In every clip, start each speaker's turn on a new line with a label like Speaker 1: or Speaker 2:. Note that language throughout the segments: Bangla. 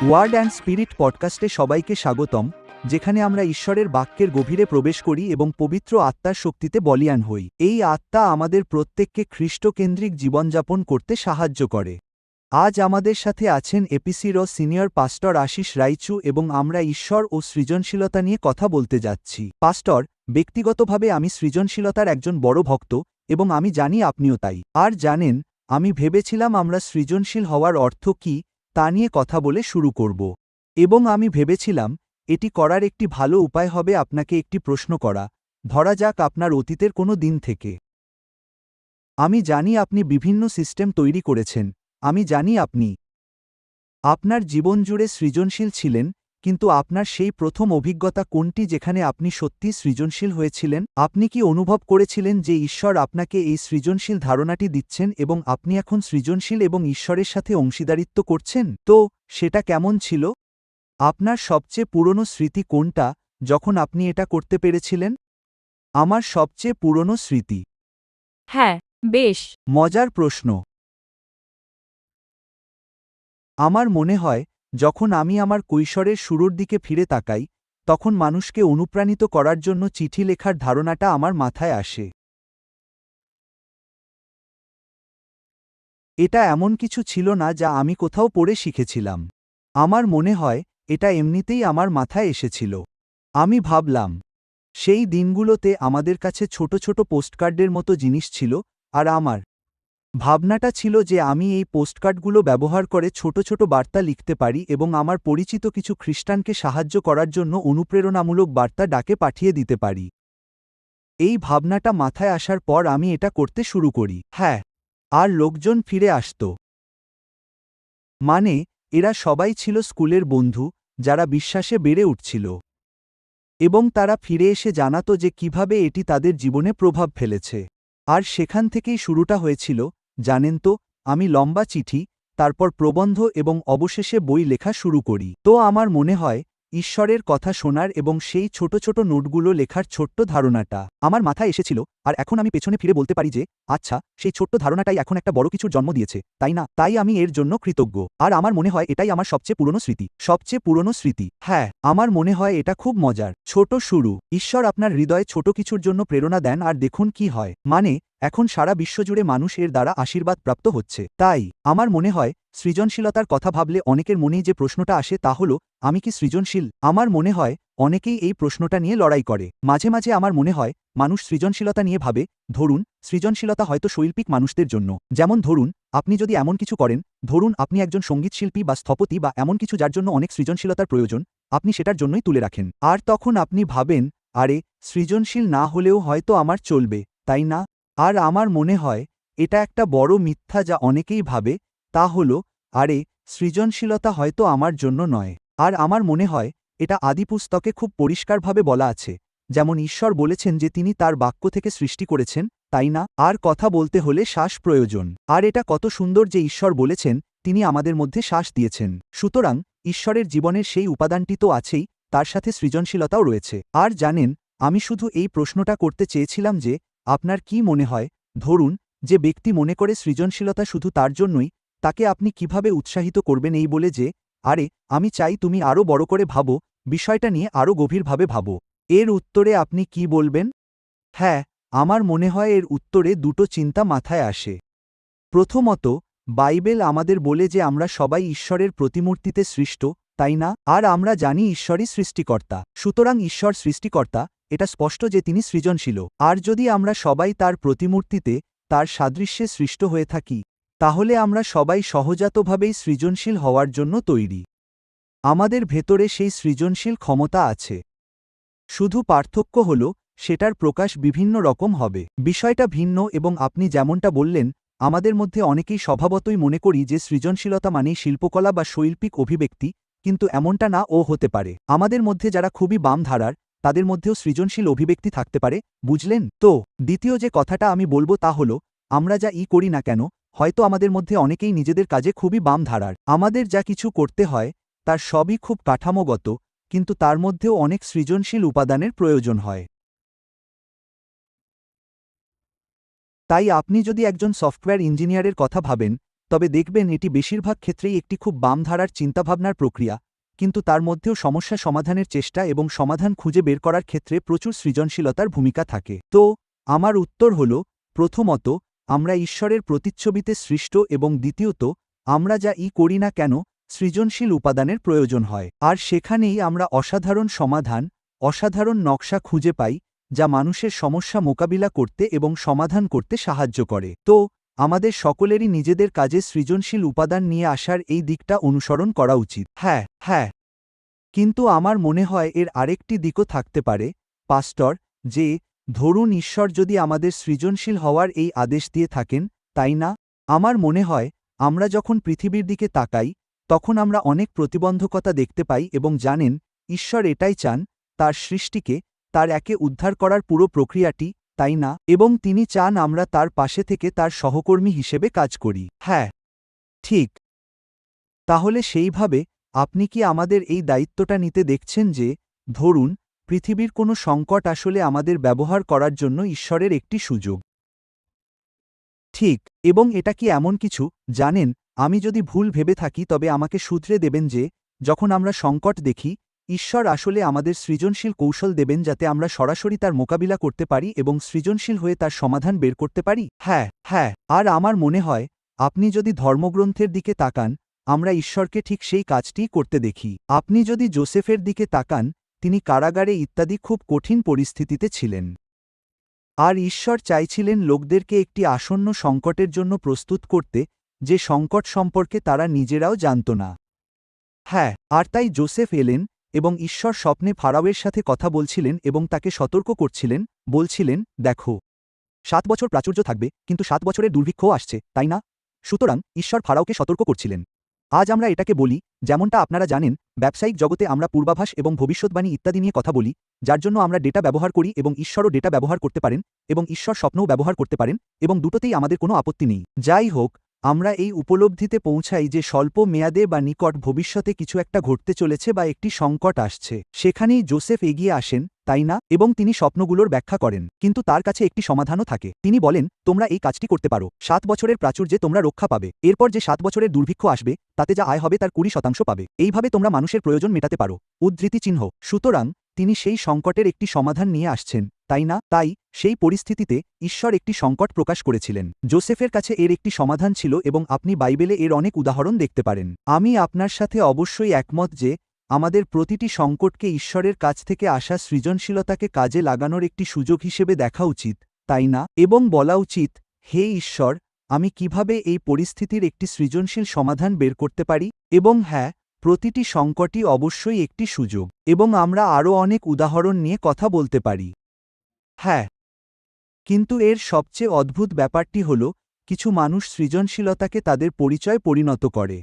Speaker 1: ওয়ার্ড অ্যান্ড স্পিরিট পডকাস্টে সবাইকে স্বাগতম, যেখানে আমরা ঈশ্বরের বাক্যের গভীরে প্রবেশ করি এবং পবিত্র আত্মার শক্তিতে বলীয়ান হই। এই আত্মা আমাদের প্রত্যেককে খ্রিস্টকেন্দ্রিক জীবনযাপন করতে সাহায্য করে। আজ আমাদের সাথে আছেন এপিসির সিনিয়র পাস্টর আশিস রাইচু এবং আমরা ঈশ্বর ও সৃজনশীলতা নিয়ে কথা বলতে যাচ্ছি। পাস্টর, ব্যক্তিগতভাবে আমি সৃজনশীলতার একজন বড় ভক্ত এবং আমি জানি আপনিও তাই। আর জানেন, আমি ভেবেছিলাম আমরা সৃজনশীল হওয়ার অর্থ কী তা নিয়ে কথা বলে শুরু করব। এবং আমি ভেবেছিলাম এটি করার একটি ভালো উপায় হবে আপনাকে একটি প্রশ্ন করা, ধরা যাক আপনার অতীতের কোনো দিন থেকে। আমি জানি আপনি বিভিন্ন সিস্টেম তৈরি করেছেন, আমি জানি আপনি আপনার জীবন জুড়ে সৃজনশীল ছিলেন, কিন্তু আপনার সেই প্রথম অভিজ্ঞতা কোনটি যেখানে আপনি সত্যি সৃজনশীল হয়েছিলেন? আপনি কি অনুভব করেছিলেন যে ঈশ্বর আপনাকে এই সৃজনশীল ধারণাটি দিচ্ছেন এবং আপনি এখন সৃজনশীল এবং ঈশ্বরের সাথে অংশীদারিত্ব করছেন? তো সেটা কেমন ছিল? আপনার সবচেয়ে পুরনো স্মৃতি কোনটা যখন আপনি এটা করতে পেরেছিলেন? আমার সবচেয়ে পুরনো স্মৃতি।
Speaker 2: হ্যাঁ, বেশ।
Speaker 1: মজার প্রশ্ন। আমার মনে হয়, যখন আমি আমার কৈশোরের শুরুর দিকে ফিরে তাকাই, তখন মানুষকে অনুপ্রাণিত করার জন্য চিঠি লেখার ধারণাটা আমার মাথায় আসে। এটা এমন কিছু ছিল না যা আমি কোথাও পড়ে শিখেছিলাম। আমার মনে হয় এটা এমনিতেই আমার মাথায় এসেছিল। আমি ভাবলাম, সেই দিনগুলোতে আমাদের কাছে ছোট ছোট পোস্টকার্ডের মতো জিনিস ছিল, আর আমার ভাবনাটা ছিল যে আমি এই পোস্টকার্ডগুলো ব্যবহার করে ছোট ছোট বার্তা লিখতে পারি এবং আমার পরিচিত কিছু খ্রিস্টানকে সাহায্য করার জন্য অনুপ্রেরণামূলক বার্তা ডাকে পাঠিয়ে দিতে পারি। এই ভাবনাটা মাথায় আসার পর আমি এটা করতে শুরু করি। হ্যাঁ, আর লোকজন ফিরে আসত। মানে, এরা সবাই ছিল স্কুলের বন্ধু, যারা বিশ্বাসে বেড়ে উঠছিল। এবং তারা ফিরে এসে জানাত যে কিভাবে এটি তাদের জীবনে প্রভাব ফেলেছে। আর সেখান থেকেই শুরুটা হয়েছিল, জানেন তো, আমি লম্বা চিঠি, তারপর প্রবন্ধ এবং অবশেষে বই লেখা শুরু করি। তো আমার মনে হয়, ঈশ্বরের কথা শোনার এবং সেই ছোট ছোট নোটগুলো লেখার ছোট্ট ধারণাটা আমার মাথায় এসেছিল, আর এখন আমি পেছনে ফিরে বলতে পারি যে, আচ্ছা, সেই ছোট্ট ধারণাটাই এখন একটা বড় কিছুর জন্ম দিয়েছে, তাই না? তাই আমি এর জন্য কৃতজ্ঞ। আর আমার মনে হয় এটাই আমার সবচেয়ে পুরনো স্মৃতি। সবচেয়ে পুরনো স্মৃতি। হ্যাঁ, আমার মনে হয় এটা খুব মজার। ছোট শুরু। ঈশ্বর আপনার হৃদয়ে ছোট কিছুর জন্য প্রেরণা দেন আর দেখুন কি হয়। মানে, এখন সারা বিশ্বজুড়ে মানুষ এর দ্বারা আশীর্বাদ প্রাপ্ত হচ্ছে। তাই আমার মনে হয় সৃজনশীলতার কথা ভাবলে অনেকের মনেই যে প্রশ্নটা আসে তা হল, আমি কি সৃজনশীল? আমার মনে হয় অনেকেই এই প্রশ্নটা নিয়ে লড়াই করে। মাঝে মাঝে আমার মনে হয় মানুষ সৃজনশীলতা নিয়ে ভাবে, ধরুন, সৃজনশীলতা হয়তো শৈল্পিক মানুষদের জন্য। যেমন ধরুন, আপনি যদি এমন কিছু করেন, ধরুন আপনি একজন সঙ্গীতশিল্পী বা স্থপতি বা এমন কিছু যার জন্য অনেক সৃজনশীলতার প্রয়োজন, আপনি সেটার জন্যই তুলে রাখেন। আর তখন আপনি ভাবেন, আরে, সৃজনশীল না হলেও হয়তো আমার চলবে, তাই না? আর আমার মনে হয় এটা একটা বড় মিথ্যা যা অনেকেই ভাবে, তা হল, আরে, সৃজনশীলতা হয়তো আমার জন্য নয়। আর আমার মনে হয় এটা আদিপুস্তকে খুব পরিষ্কারভাবে বলা আছে, যেমন ঈশ্বর বলেছেন যে তিনি তার বাক্য থেকে সৃষ্টি করেছেন, তাই না? আর কথা বলতে হলে শ্বাস প্রয়োজন। আর এটা কত সুন্দর যে ঈশ্বর বলেছেন তিনি আমাদের মধ্যে শ্বাস দিয়েছেন। সুতরাং ঈশ্বরের জীবনের সেই উপাদানটি তো আছেই, তার সাথে সৃজনশীলতাও রয়েছে। আর জানেন, আমি শুধু এই প্রশ্নটা করতে চেয়েছিলাম যে, আপনার কি মনে হয়, ধরুন, যে ব্যক্তি মনে করে সৃজনশীলতা শুধু তার জন্যই, তাকে আপনি কিভাবে উৎসাহিত করবেন এই বলে যে, আরে, আমি চাই তুমি আরও বড় করে ভাবো, বিষয়টা নিয়ে আরও গভীরভাবে ভাবো? এর উত্তরে আপনি কি বলবেন? হ্যাঁ, আমার মনে হয় এর উত্তরে দুটো চিন্তা মাথায় আসে। প্রথমত, বাইবেল আমাদের বলে যে আমরা সবাই ঈশ্বরের প্রতিমূর্তিতে সৃষ্ট, তাই না? আর আমরা জানি ঈশ্বরই সৃষ্টিকর্তা। সুতরাং ঈশ্বর সৃষ্টিকর্তা, এটা স্পষ্ট যে তিনি সৃজনশীল। আর যদি আমরা সবাই তার প্রতিমূর্তিতে, তার সাদৃশ্যে সৃষ্ট হয়ে থাকি, তাহলে আমরা সবাই সহজাতভাবেই সৃজনশীল হওয়ার জন্য তৈরি। আমাদের ভেতরে সেই সৃজনশীল ক্ষমতা আছে। শুধু পার্থক্য হল, সেটার প্রকাশ বিভিন্ন রকম হবে। বিষয়টা ভিন্ন এবং আপনি যেমনটা বললেন, আমাদের মধ্যে অনেকেই স্বভাবতই মনে করি যে সৃজনশীলতা মানেই শিল্পকলা বা শৈল্পিক অভিব্যক্তি, কিন্তু এমনটা না ও হতে পারে। আমাদের মধ্যে যারা খুবই বাম ধারার, তাদের মধ্যেও সৃজনশীল অভিব্যক্তি থাকতে পারে, বুঝলেন তো? দ্বিতীয় যে কথাটা আমি বলবো তা হল, আমরা যা করি না কেন, হয়তো আমাদের মধ্যে অনেকেই নিজেদের কাজে খুবই বাম ধারার। আমাদের যা কিছু করতে হয় তার সবই খুব কাঠামোগত, কিন্তু তার মধ্যেও অনেক সৃজনশীল উপাদানের প্রয়োজন হয়। তাই আপনি যদি একজন সফটওয়্যার ইঞ্জিনিয়ারের কথা ভাবেন, তবে দেখবেন এটি বেশিরভাগ ক্ষেত্রেই একটি খুব বাম ধারার চিন্তাভাবনার প্রক্রিয়া, কিন্তু তার মধ্যেও সমস্যা সমাধানের চেষ্টা এবং সমাধান খুঁজে বের করার ক্ষেত্রে প্রচুর সৃজনশীলতার ভূমিকা থাকে। তো আমার উত্তর হল, প্রথমত, আমরা ঈশ্বরের প্রতিচ্ছবিতে সৃষ্ট এবং দ্বিতীয়ত, আমরা যা করি না কেন, সৃজনশীল উপাদানের প্রয়োজন হয়। আর সেখানেই আমরা অসাধারণ সমাধান, অসাধারণ নকশা খুঁজে পাই, যা মানুষের সমস্যা মোকাবিলা করতে এবং সমাধান করতে সাহায্য করে। তো আমাদের সকলেরই নিজেদের কাজে সৃজনশীল উপাদান নিয়ে আসার এই দিকটা অনুসরণ করা উচিত। হ্যাঁ, কিন্তু আমার মনে হয় এর আরেকটি দিকও থাকতে পারে, পাস্টর, যে ধরুন ঈশ্বর যদি আমাদের সৃজনশীল হওয়ার এই আদেশ দিয়ে থাকেন, তাই না? আমার মনে হয় আমরা যখন পৃথিবীর দিকে তাকাই, তখন আমরা অনেক প্রতিবন্ধকতা দেখতে পাই এবং জানেন, ঈশ্বর এটাই চান, তার সৃষ্টিকে, তার একে উদ্ধার করার পুরো প্রক্রিয়াটি, তাই না? এবং তিনি চান আমরা তার পাশে থেকে তার সহকর্মী হিসেবে কাজ করি। হ্যাঁ, ঠিক। তাহলে সেইভাবে আপনি কি আমাদের এই দায়িত্বটা নিতে দেখছেন যে, ধরুন, পৃথিবীর কোনো সংকট আসলে আমাদের ব্যবহার করার জন্য ঈশ্বরের একটি সুযোগ? ঠিক, এবং এটা কি এমন কিছু, জানেন, আমি যদি ভুল ভেবে থাকি তবে আমাকে শুধরে দেবেন যে, যখন আমরা সংকট দেখি, ঈশ্বর আসলে আমাদের সৃজনশীল কৌশল দেবেন যাতে আমরা সরাসরি তার মোকাবিলা করতে পারি এবং সৃজনশীল হয়ে তার সমাধান বের করতে পারি। হ্যাঁ, আর আমার মনে হয়, আপনি যদি ধর্মগ্রন্থের দিকে তাকান, আমরা ঈশ্বরকে ঠিক সেই কাজটিই করতে দেখি। আপনি যদি যোসেফের দিকে তাকান, তিনি কারাগারে ইত্যাদি খুব কঠিন পরিস্থিতিতে ছিলেন। আর ঈশ্বর চাইছিলেন লোকদেরকে একটি আসন্ন সংকটের জন্য প্রস্তুত করতে, যে সংকট সম্পর্কে তারা নিজেরাও জানত না। হ্যাঁ, আর তাই যোসেফ এলেন, এবং ঈশ্বর স্বপ্নে ফারাওয়ের সাথে কথা বলছিলেন এবং তাকে সতর্ক করছিলেন, বলছিলেন, দেখো, 7 বছর প্রাচুর্য থাকবে, কিন্তু 7 বছরের দুর্ভিক্ষও আসছে, তাই না? সুতরাং ঈশ্বর ফারাওকে সতর্ক করছিলেন। আজ আমরা এটাকে বলি, যেমনটা আপনারা জানেন, ব্যবসায়িক জগতে আমরা পূর্বাভাস এবং ভবিষ্যৎবাণী ইত্যাদি নিয়ে কথা বলি, যার জন্য আমরা ডেটা ব্যবহার করি এবং ঈশ্বরও ডেটা ব্যবহার করতে পারেন, এবং ঈশ্বর স্বপ্নও ব্যবহার করতে পারেন, এবং দুটোতেই আমাদের কোনো আপত্তি নেই। যাই হোক, আমরা এই উপলব্ধিতে পৌঁছাই যে স্বল্প মেয়াদে বা নিকট ভবিষ্যতে কিছু একটা ঘটতে চলেছে বা একটি সংকট আসছে। সেখানেই যোসেফ এগিয়ে আসেন, তাই না? এবং তিনি স্বপ্নগুলোর ব্যাখ্যা করেন, কিন্তু তার কাছে একটি সমাধানও থাকে। তিনি বলেন, তোমরা এই কাজটি করতে পারো, 7 বছরের প্রাচুর্যে তোমরা রক্ষা পাবে, এরপর যে 7 বছরের দুর্ভিক্ষ আসবে, তাতে যা আয় হবে তার 20% পাবে, এইভাবে তোমরা মানুষের প্রয়োজন মেটাতে পারো। উদ্ধৃতি চিহ্ন। সুতরাং তিনি সেই সংকটের একটি সমাধান নিয়ে আসছেন, তাই না? তাই সেই পরিস্থিতিতে ঈশ্বর একটি সংকট প্রকাশ করেছিলেন। যোসেফের কাছে এর একটি সমাধান ছিল এবং আপনি বাইবেলে এর অনেক উদাহরণ দেখতে পারেন। আমি আপনার সাথে অবশ্যই একমত যে আমাদের প্রতিটি সংকটকে ঈশ্বরের কাছ থেকে আসা সৃজনশীলতাকে কাজে লাগানোর একটি সুযোগ হিসেবে দেখা উচিত, তাই না? এবং বলা উচিত, হে ঈশ্বর, আমি কিভাবে এই পরিস্থিতির একটি সৃজনশীল সমাধান বের করতে পারি? এবং হ্যাঁ, প্রতিটি সংকটই অবশ্যই একটি সুযোগ, এবং আমরা আরও অনেক উদাহরণ নিয়ে কথা বলতে পারি। হ্যাঁ, কিন্তু এর সবচেয়ে অদ্ভুত ব্যাপারটি হল, কিছু মানুষ সৃজনশীলতাকে তাদের পরিচয় পরিণত করে।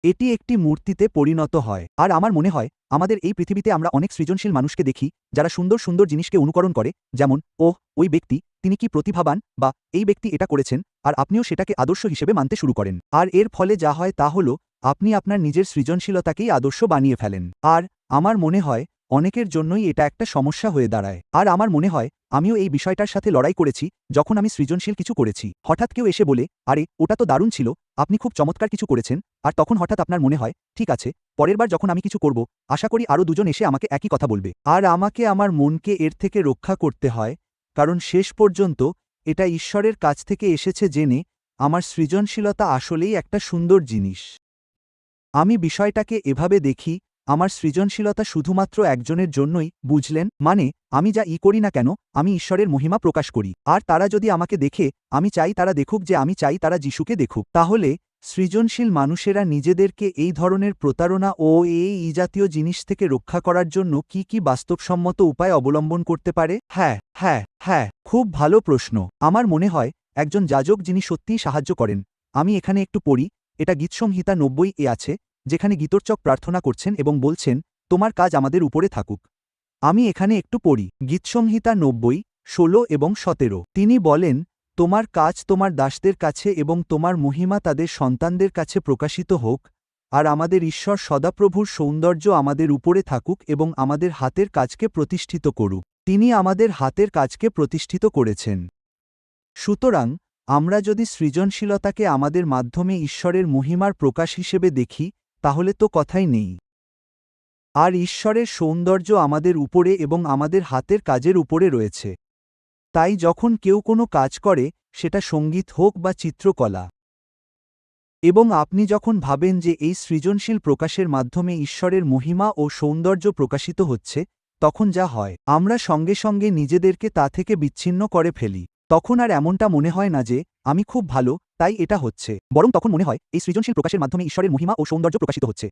Speaker 1: এটি একটি মূর্তিতে পরিণত হয়। আর আমার মনে হয়, আমাদের এই পৃথিবীতে আমরা অনেক সৃজনশীল মানুষকে দেখি, যারা সুন্দর সুন্দর জিনিসকে অনুকরণ করে, যেমন, ওহ, ওই ব্যক্তি, তিনি কি প্রতিভাবান, বা এই ব্যক্তি এটা করেছেন, আর আপনিও সেটাকে আদর্শ হিসেবে মানতে শুরু করেন। আর এর ফলে যা হয় তা হল, আপনি আপনার নিজের সৃজনশীলতাকেই আদর্শ বানিয়ে ফেলেন। আর আমার মনে হয়, অনেকের জন্যই এটা একটা সমস্যা হয়ে দাঁড়ায়। আর আমার মনে হয়, আমিও এই বিষয়টার সাথে লড়াই করেছি, যখন আমি সৃজনশীল কিছু করেছি। হঠাৎ কেউ এসে বলে, আরে, ওটা তো দারুণ ছিল, আপনি খুব চমৎকার কিছু করেছেন, আর তখন হঠাৎ আপনার মনে হয়, ঠিক আছে, পরের বার যখন আমি কিছু করব, আশা করি আরও দুজন এসে আমাকে একই কথা বলবে। আর আমাকে আমার মনকে এর থেকে রক্ষা করতে হয়, কারণ শেষ পর্যন্ত এটা ঈশ্বরের কাছ থেকে এসেছে জেনে আমার সৃজনশীলতা আসলেই একটা সুন্দর জিনিস। আমি বিষয়টাকে এভাবে দেখি, আমার সৃজনশীলতা শুধুমাত্র একজনের জন্যই, বুঝলেন? মানে, আমি যা করি না কেন, আমি ঈশ্বরের মহিমা প্রকাশ করি। আর তারা যদি আমাকে দেখে, আমি চাই তারা দেখুক যে আমি চাই তারা যিশুকে দেখুক। তাহলে সৃজনশীল মানুষেরা নিজেদেরকে এই ধরনের প্রতারণা ও এই জাতীয় জিনিস থেকে রক্ষা করার জন্য কি কি বাস্তবসম্মত উপায় অবলম্বন করতে পারে? হ্যাঁ, খুব ভালো প্রশ্ন। আমার মনে হয়, একজন যাজক যিনি সত্যিই সাহায্য করেন। আমি এখানে একটু পড়ি, এটা গীতসংহিতা 90 আছে, যেখানে গীতর্চক প্রার্থনা করছেন এবং বলছেন, তোমার কাজ আমাদের উপরে থাকুক। আমি এখানে একটু পড়ি, গীতসংহিতা 90, 16 এবং 17। তিনি বলেন, তোমার কাজ তোমার দাসদের কাছে এবং তোমার মহিমা তাদের সন্তানদের কাছে প্রকাশিত হোক, আর আমাদের ঈশ্বর সদাপ্রভুর সৌন্দর্য আমাদের উপরে থাকুক এবং আমাদের হাতের কাজকে প্রতিষ্ঠিত করুক। তিনি আমাদের হাতের কাজকে প্রতিষ্ঠিত করেছেন। সুতরাং আমরা যদি সৃজনশীলতাকে আমাদের মাধ্যমে ঈশ্বরের মহিমার প্রকাশ হিসেবে দেখি তাহলে তো কথাই নেই। আর ঈশ্বরের সৌন্দর্য আমাদের উপরে এবং আমাদের হাতের কাজের উপরে রয়েছে। তাই যখন কেউ কোনো কাজ করে, সেটা সঙ্গীত হোক বা চিত্রকলা, এবং আপনি যখন ভাবেন যে এই সৃজনশীল প্রকাশের মাধ্যমে ঈশ্বরের মহিমা ও সৌন্দর্য প্রকাশিত হচ্ছে, তখন যা হয়, আমরা সঙ্গে সঙ্গে নিজেদেরকে তা থেকে বিচ্ছিন্ন করে ফেলি। তখন আর এমনটা মনে হয় না যে আমি খুব ভালো, তাই এটা হচ্ছে, বরং তখন মনে হয় এই সৃজনশীল প্রকাশের মাধ্যমে ঈশ্বরের মহিমা ও সৌন্দর্য প্রকাশিত হচ্ছে।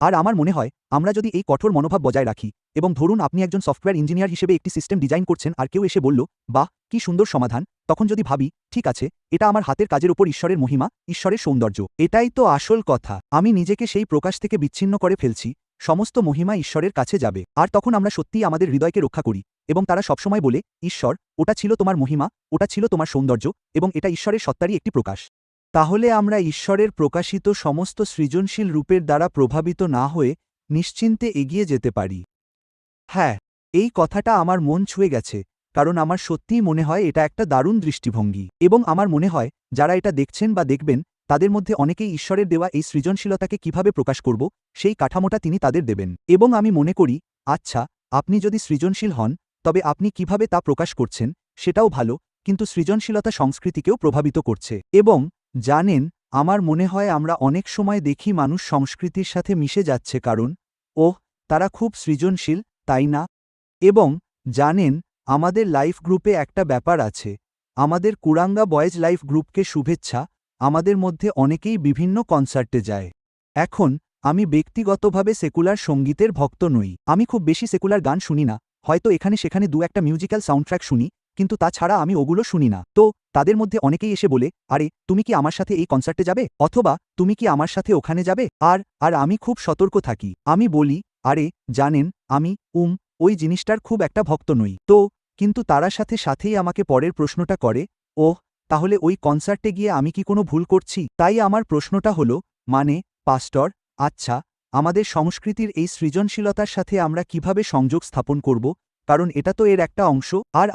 Speaker 1: আর আমার মনে হয় আমরা যদি এই কঠোর মনোভাব বজায় রাখি, এবং ধরুন আপনি একজন সফটওয়্যার ইঞ্জিনিয়ার হিসেবে একটি সিস্টেম ডিজাইন করছেন আর কেউ এসে বলল, বাহ, কি সুন্দর সমাধান, তখন যদি ভাবি, ঠিক আছে, এটা আমার হাতের কাজের উপর ঈশ্বরের মহিমা, ঈশ্বরের সৌন্দর্য, এটাই তো আসল কথা, আমি নিজেকে সেই প্রকাশ থেকে বিচ্ছিন্ন করে ফেলছি, সমস্ত মহিমা ঈশ্বরের কাছে যাবে। আর তখন আমরা সত্যিই আমাদের হৃদয়কে রক্ষা করি, এবং তারা সবসময় বলে, ঈশ্বর, ওটা ছিল তোমার মহিমা, ওটা ছিল তোমার সৌন্দর্য, এবং এটা ঈশ্বরের সত্তারই একটি প্রকাশ। তাহলে আমরা ঈশ্বরের প্রকাশিত সমস্ত সৃজনশীল রূপের দ্বারা প্রভাবিত না হয়ে নিশ্চিন্তে এগিয়ে যেতে পারি। হ্যাঁ, এই কথাটা আমার মন ছুঁয়ে গেছে, কারণ আমার সত্যিই মনে হয় এটা একটা দারুণ দৃষ্টিভঙ্গি, এবং আমার মনে হয় যারা এটা দেখছেন বা দেখবেন তাদের মধ্যে অনেকেই ঈশ্বরের দেওয়া এই সৃজনশীলতাকে কিভাবে প্রকাশ করব সেই কাঠামোটা তিনি তাদের দেবেন। এবং আমি মনে করি, আচ্ছা, আপনি যদি সৃজনশীল হন, তবে আপনি কিভাবে তা প্রকাশ করছেন সেটাও ভালো, কিন্তু সৃজনশীলতা সংস্কৃতিকেও প্রভাবিত করছে। এবং জানেন, আমার মনে হয় আমরা অনেক সময় দেখি মানুষ সংস্কৃতির সাথে মিশে যাচ্ছে কারণ, ওহ, তারা খুব সৃজনশীল, তাই না? এবং জানেন, আমাদের লাইফ গ্রুপে একটা ব্যাপার আছে, আমাদের কুরাঙ্গা বয়েজ লাইফ গ্রুপকে শুভেচ্ছা, আমাদের মধ্যে অনেকেই বিভিন্ন কনসার্টে যায়। এখন আমি ব্যক্তিগতভাবে সেকুলার সঙ্গীতের ভক্ত নই, আমি খুব বেশি সেকুলার গান শুনি না, হয়তো এখানে সেখানে দু একটা মিউজিক্যাল সাউন্ডট্র্যাক শুনি, কিন্তু তাছাড়া আমি ওগুলো শুনি না। তো তাদের মধ্যে অনেকেই এসে বলে, আরে তুমি কি আমার সাথে এই কনসার্টে যাবে, অথবা তুমি কি আমার সাথে ওখানে যাবে? আর আমি খুব সতর্ক থাকি, আমি বলি, আরে জানেন, আমি ওই জিনিসটার খুব একটা ভক্ত নই। তো কিন্তু তারা সাথেই আমাকে পরের প্রশ্নটা করে, ওহ, তাহলে ওই কনসার্টে গিয়ে আমি কি কোনো ভুল করছি? তাই আমার প্রশ্নটা হলো, মানে পাস্টর, আচ্ছা, আমাদের সংস্কৃতির এই সৃজনশীলতার সাথে আমরা কিভাবে সংযোগ স্থাপন করব, কারণ এটা তো এর একটা অংশ, আর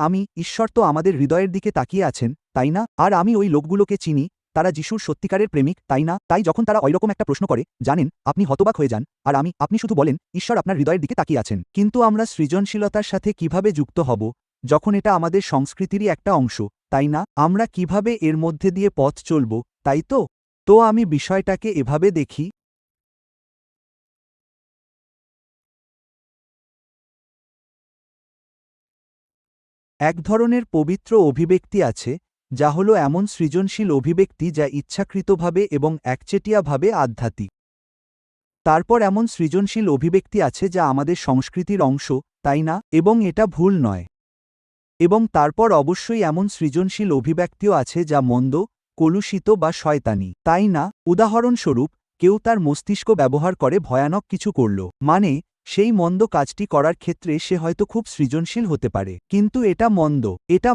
Speaker 1: ঈশ্বর তো আমাদের হৃদয়ের দিকে তাকিয়ে আছেন, তাই না? আর আমি ওই লোকগুলোকে চিনি, তারা যিশুর সত্যিকারের প্রেমিক, তাই না? তাই যখন তারা ওইরকম একটা প্রশ্ন করে, জানেন, আপনি হতবাক হয়ে যান, আর আপনি শুধু বলেন, ঈশ্বর আপনার হৃদয়ের দিকে তাকিয়ে আছেন। কিন্তু আমরা সৃজনশীলতার সাথে কিভাবে যুক্ত হব, যখন এটা আমাদের সংস্কৃতিরই একটা অংশ, তাই না? আমরা কিভাবে এর মধ্যে দিয়ে পথ চলব, তাই তো? তো আমি বিষয়টাকে এভাবে দেখি, এক ধরনের পবিত্র অভিব্যক্তি আছে, যা হলো এমন সৃজনশীল অভিব্যক্তি যা ইচ্ছাকৃতভাবে এবং একচেটিয়াভাবে আধ্যাত্মিক। তারপর এমন সৃজনশীল অভিব্যক্তি আছে যা আমাদের সংস্কৃতির অংশ, তাই না? এবং এটা ভুল নয়। এবং তারপর অবশ্যই এমন সৃজনশীল অভিব্যক্তিও আছে যা মন্দ, কলুষিত বা শয়তানি, তাই না? উদাহরণস্বরূপ, কেউ তার মস্তিষ্ক ব্যবহার করে ভয়ানক কিছু করল, মানে সেই মন্দ কাজটি করার ক্ষেত্রে সে হয়তো খুব সৃজনশীল হতে পারে, কিন্তু এটা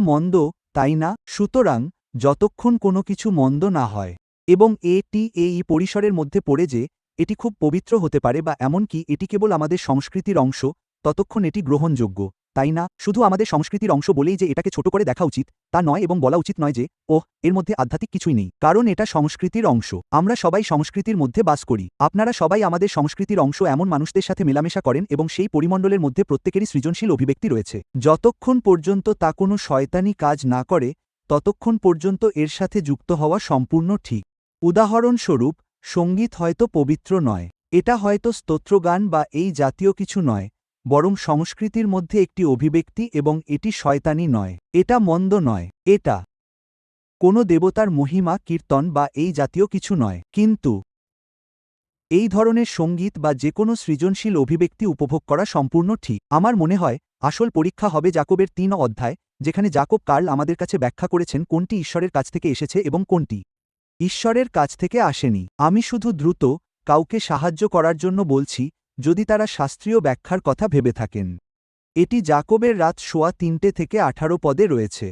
Speaker 1: মন্দ, তাই না? সুতরাং যতক্ষণ কোনো কিছু মন্দ না হয় এবং এটি এই পরিসরের মধ্যে পড়ে যে এটি খুব পবিত্র হতে পারে বা এমনকি এটি কেবল আমাদের সংস্কৃতির অংশ, ততক্ষণ এটি গ্রহণযোগ্য, তাই না? শুধু আমাদের সংস্কৃতির অংশ বলেই যে এটাকে ছোট করে দেখা উচিত তা নয়, এবং বলা উচিত নয় যে ওহ, এর মধ্যে আধ্যাত্মিক কিছুই নেই, কারণ এটা সংস্কৃতির অংশ। আমরা সবাই সংস্কৃতির মধ্যে বাস করি, আপনারা সবাই আমাদের সংস্কৃতির অংশ, এমন মানুষদের সাথে মেলামেশা করেন এবং সেই পরিমণ্ডলের মধ্যে প্রত্যেকেরই সৃজনশীল অভিব্যক্তি রয়েছে। যতক্ষণ পর্যন্ত তা কোনো শয়তানি কাজ না করে, ততক্ষণ পর্যন্ত এর সাথে যুক্ত হওয়া সম্পূর্ণ ঠিক। উদাহরণস্বরূপ, সঙ্গীত হয়তো পবিত্র নয়, এটা হয়তো স্তোত্রগান বা এই জাতীয় কিছু নয়, বরং সংস্কৃতির মধ্যে একটি অভিব্যক্তি, এবং এটি শয়তানি নয়, এটা মন্দ নয়, এটা কোনো দেবতার মহিমা, কীর্তন বা এই জাতীয় কিছু নয়। কিন্তু এই ধরনের সঙ্গীত বা যে কোনো সৃজনশীল অভিব্যক্তি উপভোগ করা সম্পূর্ণ ঠিক। আমার মনে হয় আসল পরীক্ষা হবে যাকোবের ৩ অধ্যায়, যেখানে যাকোব কার্ল আমাদের কাছে ব্যাখ্যা করেছেন কোনটি ঈশ্বরের কাছ থেকে এসেছে এবং কোনটি ঈশ্বরের কাছ থেকে আসেনি। আমি শুধু দ্রুত কাউকে সাহায্য করার জন্য বলছি, যদি তারা শাস্ত্রীয় ব্যাখ্যার কথা ভেবে থাকেন। এটি যাকোবের রাত ৩:৩ থেকে ১৮ পদে রয়েছে।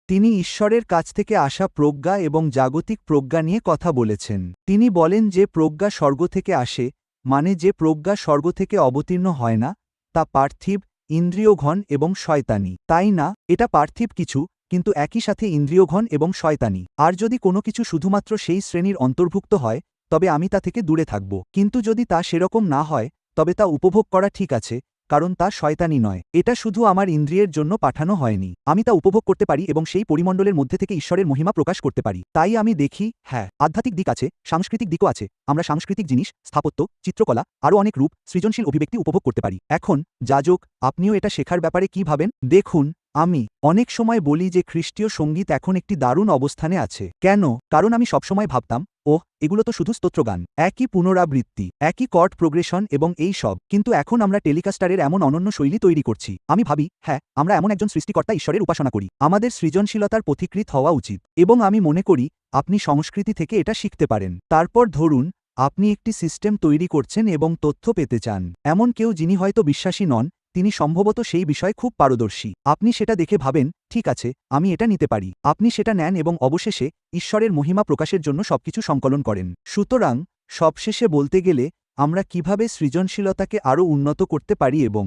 Speaker 1: তিনি ঈশ্বরের কাছ থেকে আসা প্রজ্ঞা এবং জাগতিক প্রজ্ঞা নিয়ে কথা বলেছেন। তিনি বলেন যে প্রজ্ঞা স্বর্গ থেকে আসে, মানে যে প্রজ্ঞা স্বর্গ থেকে অবতীর্ণ হয় না, তা পার্থিব, ইন্দ্রিয়ঘন এবং শয়তানি, তাই না? এটা পার্থিব কিছু, কিন্তু একই সাথে ইন্দ্রিয়ঘন এবং শয়তানি। আর যদি কোনো কিছু শুধুমাত্র সেই শ্রেণীর অন্তর্ভুক্ত হয় তবে আমি তা থেকে দূরে থাকব, কিন্তু যদি তা সেরকম না হয় তবে তা উপভোগ করা ঠিক আছে, কারণ তা শয়তানি নয়। এটা শুধু আমার ইন্দ্রিয়ের জন্য পাঠানো হয়নি, আমি তা উপভোগ করতে পারি এবং সেই পরিমণ্ডলের মধ্যে থেকে ঈশ্বরের মহিমা প্রকাশ করতে পারি। তাই আমি দেখি, হ্যাঁ, আধ্যাত্মিক দিক আছে, সাংস্কৃতিক দিকও আছে। আমরা সাংস্কৃতিক জিনিস, স্থাপত্য, চিত্রকলা, আরও অনেক রূপ, সৃজনশীল অভিব্যক্তি উপভোগ করতে পারি। এখন যাজক, আপনিও এটা শেখার ব্যাপারে কি ভাবেন? দেখুন, আমি অনেক সময় বলি যে খ্রিস্টীয় সঙ্গীত এখন একটি দারুণ অবস্থানে আছে। কেন? কারণ আমি সবসময় ভাবতাম, ওহ, এগুলো তো শুধু স্তোত্রগান, একই পুনরাবৃত্তি, একই কর্ড প্রোগ্রেশন এবং এই সব। কিন্তু এখন আমরা টেলিকাস্টারের এমন অনন্য শৈলী তৈরি করছি। আমি ভাবি, হ্যাঁ, আমরা এমন একজন সৃষ্টিকর্তা ঈশ্বরের উপাসনা করি, আমাদের সৃজনশীলতার পথিকৃৎ হওয়া উচিত। এবং আমি মনে করি আপনি সংস্কৃতি থেকে এটা শিখতে পারেন। তারপর ধরুন আপনি একটি সিস্টেম তৈরি করছেন এবং তথ্য পেতে চান। এমন কেউ যিনি হয়তো বিশ্বাসী নন, তিনি সম্ভবত সেই বিষয়ে খুব পারদর্শী। আপনি সেটা দেখে ভাবেন, ঠিক আছে, আমি এটা নিতে পারি। আপনি সেটা নেন এবং অবশেষে ঈশ্বরের মহিমা প্রকাশের জন্য সবকিছু সংকলন করেন। সুতরাং সবশেষে বলতে গেলে আমরা কিভাবে সৃজনশীলতাকে আরও উন্নত করতে পারি এবং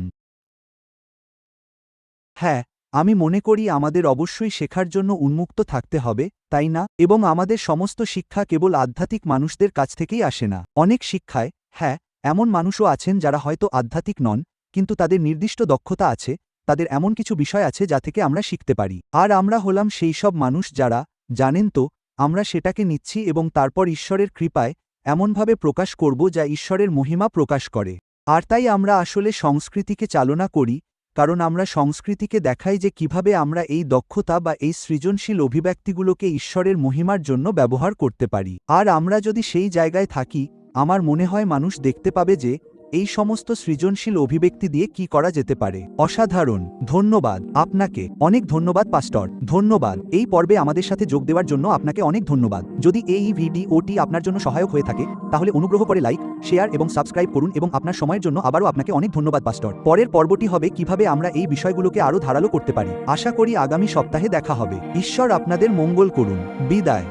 Speaker 1: হ্যাঁ, আমি মনে করি আমাদের অবশ্যই শেখার জন্য উন্মুক্ত থাকতে হবে, তাই না? এবং আমাদের সমস্ত শিক্ষা কেবল আধ্যাত্মিক মানুষদের কাছ থেকেই আসে না। অনেক শিক্ষায়, হ্যাঁ, এমন মানুষও আছেন যারা হয়তো আধ্যাত্মিক নন, কিন্তু তাদের নির্দিষ্ট দক্ষতা আছে, তাদের এমন কিছু বিষয় আছে যা থেকে আমরা শিখতে পারি। আর আমরা হলাম সেই সব মানুষ যারা, জানেন তো, আমরা সেটাকে নিচ্ছি এবং তারপর ঈশ্বরের কৃপায় এমনভাবে প্রকাশ করব যা ঈশ্বরের মহিমা প্রকাশ করে। আর তাই আমরা আসলে সংস্কৃতিকে চালনা করি, কারণ আমরা সংস্কৃতিকে দেখাই যে কিভাবে আমরা এই দক্ষতা বা এই সৃজনশীল অভিব্যক্তিগুলোকে ঈশ্বরের মহিমার জন্য ব্যবহার করতে পারি। আর আমরা যদি সেই জায়গায় থাকি, আমার মনে হয় মানুষ দেখতে পাবে যে এই সমস্ত সৃজনশীল অভিব্যক্তি দিয়ে কি করা যেতে পারে। অসাধারণ। ধন্যবাদ আপনাকে। অনেক ধন্যবাদ পাস্টর। ধন্যবাদ। এই পর্বে আমাদের সাথে যোগ দেওয়ার জন্য আপনাকে অনেক ধন্যবাদ। যদি এই ভিডিওটি আপনার জন্য সহায়ক হয়ে থাকে তাহলে অনুগ্রহ করে লাইক, শেয়ার এবং সাবস্ক্রাইব করুন এবং আপনার সময়ের জন্য আবারও আপনাকে অনেক ধন্যবাদ পাস্টর। পরের পর্বটি হবে কিভাবে আমরা এই বিষয়গুলোকে আরও ধারালো করতে পারি। আশা করি আগামী সপ্তাহে দেখা হবে। ঈশ্বর আপনাদের মঙ্গল করুন। বিদায়।